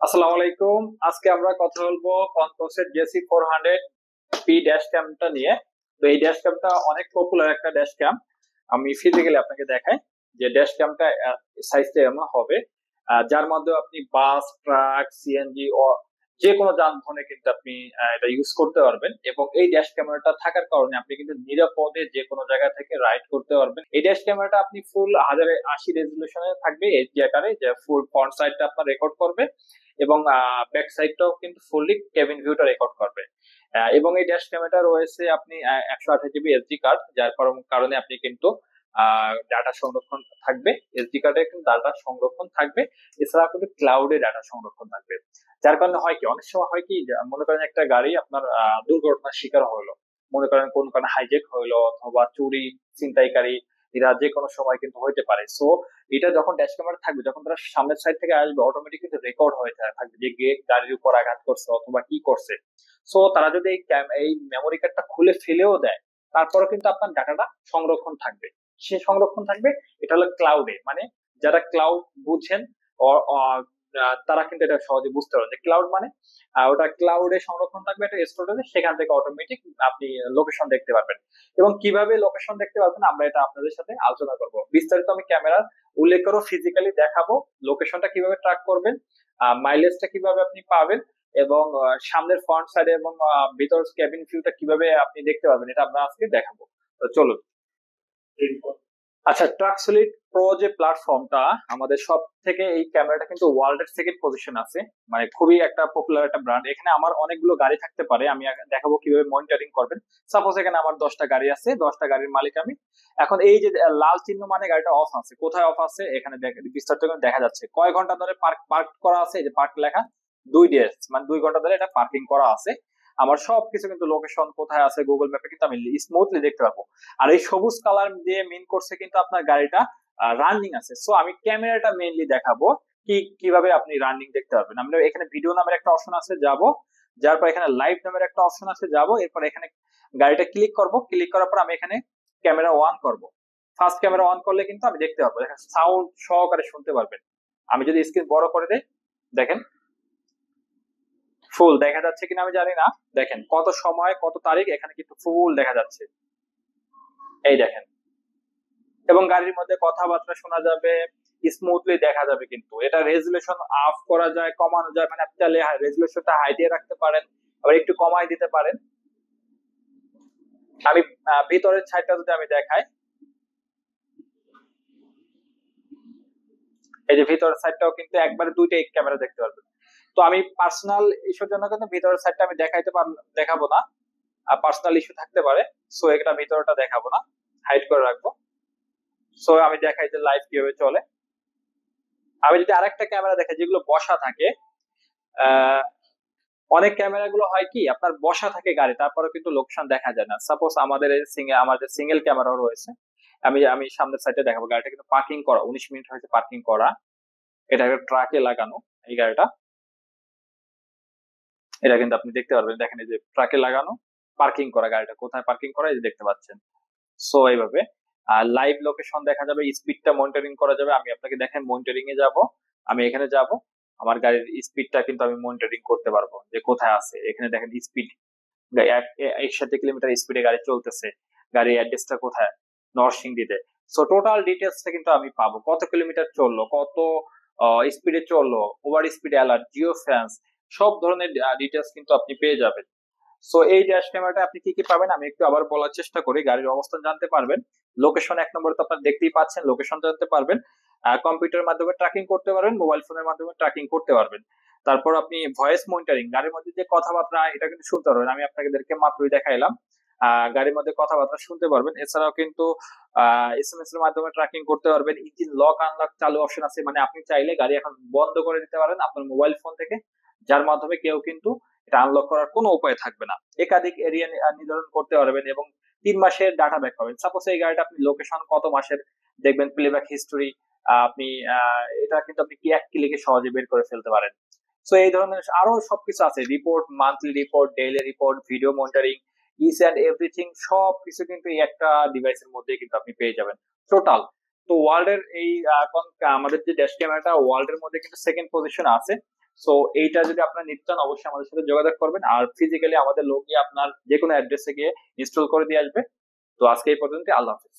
আসসালামু আলাইকুম। আজকে আমরা কথা বলবো কনকসের জেসি 400 পি ড্যাশ ক্যামটা নিয়ে। তো এই ড্যাশ ক্যামটা অনেক পপুলার একটা ড্যাশ ক্যাম। আমি ফিজিক্যালি আপনাকে দেখাই যে ড্যাশ ক্যামটা সাইজটা এমন হবে, যার মধ্যে আপনি বাস, ট্রাক, সিএনজি ও যে কোনো যানবাহনে কিন্তু আপনি এটা ইউজ করতে পারবেন। এবং এই ড্যাশ ক্যামেরাটা থাকার কারণে আপনি কিন্তু নিরাপদে যে কোনো জায়গা থেকে রাইড করতে পারবেন। এই ড্যাশ ক্যামেরাটা আপনি ফুল 1080 রেজলিউশনে থাকবে, এইচডি আকারে, যে ফুল ফ্রন্ট সাইডটা আপনার রেকর্ড করবে এবং ব্যাক সাইডটাও কিন্তু ফুললি কেবিন ভিউটা রেকর্ড করবে। এবং এই ড্যাশ ক্যামেরা রয়েছে আপনি 128 জিবি এসডি কার্ড, যার কারণে আপনি কিন্তু ডাটা সংরক্ষণ থাকবে। এসডি কার্ডে কিন্তু ডাটা সংরক্ষণ থাকবে, এছাড়া কিন্তু ক্লাউডে ডাটা সংরক্ষণ থাকবে। যার কারণে হয় কি, অনেক সময় হয় কি যে মনে করেন একটা গাড়ি আপনার দুর্ঘটনার শিকার হলো, মনে করেন কোন কারণে হাইজেক হইলো অথবা চুরি, ছিনতাইকারী, এরা যে কোনো সময় কিন্তু হইতে পারে। সো এটা যখন ড্যাশ ক্যামেরা থাকবে, যখন তারা সামনের সাইড থেকে আসবে, অটোমেটিক কিন্তু রেকর্ড হয়ে থাকবে যে গাড়ির উপর আঘাত করছে অথবা কি করছে। সো তারা যদি এই মেমোরি কার্ডটা খুলে ফেলেও দেয়, তারপরে কিন্তু আপনার ডাটাটা সংরক্ষণ থাকবে। সে সংরক্ষণ থাকবে, এটা হলো ক্লাউডে, মানে যারা ক্লাউড বুঝেন তারা কিন্তু এটা সহজে বুঝতে পারেন যে ক্লাউড মানে ওটা ক্লাউডে সংরক্ষণ থাকবে, এটা স্টোরেজে, সেখান থেকে অটোমেটিক আপনি লোকেশন দেখতে পারবেন। এবং কিভাবে লোকেশন দেখতে পারবেন আমরা এটা আপনাদের সাথে আলোচনা করব বিস্তারিত। আমি ক্যামেরার উল্লেখ করো, ফিজিক্যালি দেখাবো লোকেশনটা কিভাবে ট্র্যাক করবেন, মাইলেজটা কিভাবে আপনি পাবেন, এবং সামনের ফ্রন্ট সাইডে এবং ভিতর ক্যাবিন ভিউটা কিভাবে আপনি দেখতে পারবেন, এটা আমরা আজকে দেখাবো। তো চলুন। আচ্ছা, ট্রাকসলিড প্রো যে প্ল্যাটফর্মটা, আমাদের সব থেকে এই ক্যামেরাটা কিন্তু ওয়ার্ল্ডের সেকেন্ড পজিশন আছে, মানে খুবই একটা পপুলার একটা ব্র্যান্ড। এখানে আমার অনেকগুলো গাড়ি থাকতে পারে, আমি দেখাবো কিভাবে মনিটরিং করবেন। সাপোজ এখানে আমার 10টা গাড়ি আছে, 10টা গাড়ির মালিক আমি। এখন এই যে লাল চিহ্ন মানে গাড়িটা অফ আছে, কোথায় অফ আছে এখানে বিস্তারিত দেখা যাচ্ছে। কয় ঘন্টা ধরে পার্ক পার্ক করা আছে, এই যে পার্ক লেখা, 2 ডেজ, মানে 2 ঘন্টা ধরে এটা পার্কিং করা আছে। আমার সবকিছু কিন্তু লোকেশন কোথায় আছে গুগল ম্যাপে কিন্তু আমি স্মুথলি দেখতে পারবো। আর এই সবুজ কালার দিয়ে মিন করছে কিন্তু আপনার গাড়িটা রানিং আছে। সো আমি ক্যামেরাটা মেইনলি দেখাবো কিভাবে আপনি রানিং দেখতে পারবেন। আমরা এখানে ভিডিও নামের একটা অপশন আছে, যাব, যার পর এখানে লাইভ নামের একটা অপশন আছে, যাব, এরপর এখানে গাড়িটা ক্লিক করব। ক্লিক করার পর আমি এখানে ক্যামেরা অন করব। ফার্স্ট ক্যামেরা অন করলে কিন্তু আমি দেখতে পারবো, দেখেন সাউন্ড সহকারে শুনতে পারবেন। আমি যদি স্ক্রিন বড় করে দেই, দেখেন ফুল দেখা যাচ্ছে কিনা আমি জানি না। দেখেন কত সময় কত তারিখ এখানে কিন্তু ফুল দেখা যাচ্ছে, এই দেখেন। এবং গাড়ির মধ্যে কথাবার্তা শোনা যাবে, স্মুথলি দেখা যাবে। কিন্তু এটা রেজুলেশন আপ করা যায়, কমানো যায়, মানে আপনি চাইলে রেজুলেশনটা হাই দিয়ে রাখতে পারেন, আবার একটু কমাই দিতে পারেন। আমি ভিতরের সাইডটা যদি আমি দেখাই, এই যে ভিতরের সাইডটাও কিন্তু একবারে দুইটা ক্যামেরা দেখতে পারবেন। তো আমি পার্সোনাল ইস্যুর জন্য কিন্তু ভিতরের সাইডটা আমি দেখাবো না, পার্সোনাল ইস্যু থাকতে পারে। সো এটা ভিতরটা দেখাবো না, হাইড করে রাখবো। সো আমি দেখাই যে লাইভ কিভাবে চলে। আমি যদি আরেকটা ক্যামেরা দেখাই যেগুলো বসা থাকে, আহ অনেক ক্যামেরা গুলো হয় কি আপনার বসা থাকে গাড়ি, তারপরে কিন্তু লোকেশন দেখা যায় না। সাপোজ আমাদের সিঙ্গেল ক্যামেরাও রয়েছে, আমি আমি সামনের সাইডে দেখাবো। গাড়িটা কিন্তু পার্কিং করা, 19 মিনিট হয়েছে পার্কিং করা। এটা একটা ট্রাকে লাগানো এই গাড়িটা, এটা কিন্তু আপনি দেখতে পারবেন। দেখেন এই যে ট্রাকে লাগানো, পার্কিং করা, গাড়িটা কোথায় পার্কিং করা এই যে দেখতে পাচ্ছেন। সো এইভাবে লাইভ লোকেশন দেখা যাবে, স্পিডটা মনিটরিং করা যাবে। আমি আপনাকে দেখেন মনিটরিং এ যাব, আমি এখানে যাব, আমার গাড়ির স্পিডটা কিন্তু আমি মনিটরিং করতে পারবো যে কোথায় আছে। এখানে দেখেন স্পিড, 61 কিলোমিটার স্পিডে গাড়ি চলতেছে, গাড়ির অ্যাড্রেসটা কোথায়, নরসিংদীতে। সো টোটাল ডিটেলসটা কিন্তু আমি পাবো, কত কিলোমিটার চললো, কত স্পিডে চললো, over speed alert, Jio fans, সব ধরনের ডিটেলস কিন্তু আপনি পেয়ে যাবেন। সো এই ড্যাশ ক্যামেরাটা আপনি কি কি পাবেন আমি একটু আবার বলার চেষ্টা করি। গাড়ির অবস্থান জানতে পারবেন, লোকেশন 1 নম্বরে তো আপনারা দেখতেই পাচ্ছেন, লোকেশন জানতে পারবেন, কম্পিউটারের মাধ্যমে ট্র্যাকিং করতে পারবেন, মোবাইল ফোনের মাধ্যমে ট্র্যাকিং করতে পারবেন। তারপর আপনি ভয়েস মনিটরিং, গাড়ির মধ্যে যে কথাবার্তা এটা কিন্তু শুনতে পারবেন। আমি আপনাদেরকে মাত্রই দেখাইলাম, গাড়ির মধ্যে কথাবার্তা শুনতে পারবেন। এছাড়াও কিন্তু এসএমএস এর মাধ্যমে ট্র্যাকিং করতে পারবেন। ইঞ্জিন লক আনলক চালু অপশন আছে, মানে আপনি চাইলে গাড়ি এখন বন্ধ করে দিতে পারেন আপনার মোবাইল ফোন থেকে, যার মাধ্যমে কেউ কিন্তু এটা আনলক করার কোনো উপায় থাকবে না। একাধিক এরিয়া নির্ধারণ করতে পারবেন এবং 3 মাসের ডাটা ব্যাক পাবেন। সাপোজ এই গাড়িটা আপনি লোকেশন কত মাসের দেখবেন, প্লেব্যাক হিস্টোরি, আপনি এটা কিন্তু আপনি কি এক ক্লিকে সহজে বের করে ফেলতে পারেন। সো এই ধরনের আরো সবকিছু আছে, report, monthly report, daily report, video monitoring, each and everything, সবকিছু কিন্তু এই একটা ডিভাইসের মধ্যে কিন্তু আপনি পেয়ে যাবেন টোটাল। তো ওয়ার্ল্ড এর এই আমাদের যে ড্যাশ ক্যামেরাটা ওয়ার্ল্ড এর মধ্যে কিন্তু সেকেন্ড পজিশন আছে। সো এইটা যদি আপনার নিতে চান অবশ্যই আমাদের সাথে যোগাযোগ করবেন, আর ফিজিক্যালি আমাদের লোক গিয়ে আপনার যে কোনো অ্যাড্রেসে গিয়ে ইনস্টল করে দিয়ে আসবে। তো আজকে এই পর্যন্ত, আল্লাহ হাফেজ।